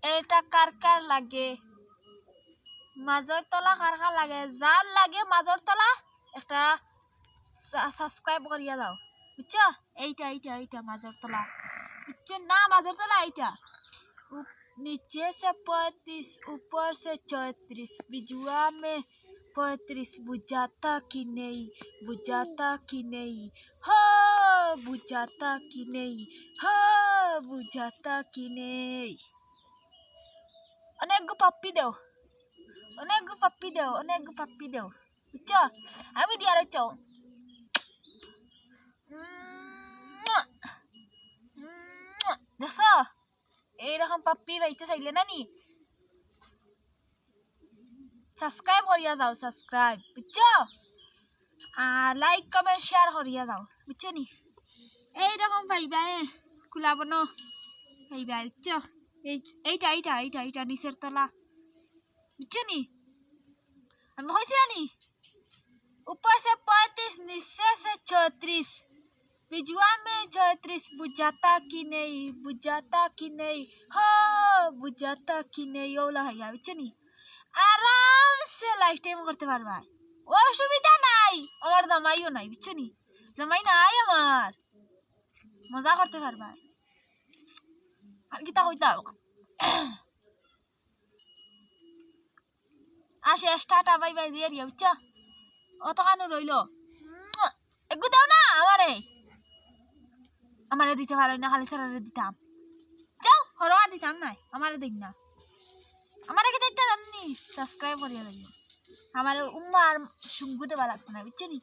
এটা কার কার লাগে মাজর তলা কার কার লাগে যার লাগে মাজর তলা একটা সাবস্ক্রাইব করিয়া দাও বুঝছো এইটা এইটা এইটা মাজর তলা বুঝছো না মাজর তলা এইটা नीचे से 35 ऊपर से 34 बिजुआ में 35 बुझाता कि नहीं हो बुझाता कि नहीं हो बुझाता कि नहीं অনেক পাপ্পি দেও বুঝছো আমি দিয়া রইছো দেখছো এইরকম পাপ্পি পাইতে চাইলে না নি সাবস্ক্রাইব করিয়া দাও সাবস্ক্রাইব বুঝছো আর লাইক কমেন্ট শেয়ার করিয়া দাও বুঝছো নি এইরকম পাইবা কুলাবো না পাইবা বুঝছো এইটা এইটা এইটা এইটা নিচের তলা বুঝছো নি আমি কইছি না নি ऊपर से 35 नीचे से 34 बिजुआ में 34 बुझाता कि नहीं हो बुझाता कि नहीं ওলা হইয়া বুঝছো নি আরামসে লাইফ টাইম করতে পারবা অসুবিধা নাই আমার জামাইও নাই বুঝছো নি জামাই নাই আমার মজা করতে পারবা আর কি তা কইতা আসে স্টার্ট বাই বাই দিয়ে দিয়া বুঝছো অত কানু রইলো একটু দাও না আমারে দিতে পারো না খালি সারারে দিতাম যাও হরওয়ার দিতাম নাই আমারে দিন না আমারে কি দিতে জানি সাবস্ক্রাইব করিয়া দিও আমারে উম্মার সুঙ্গু দেবা লাগতো না বুঝছো নি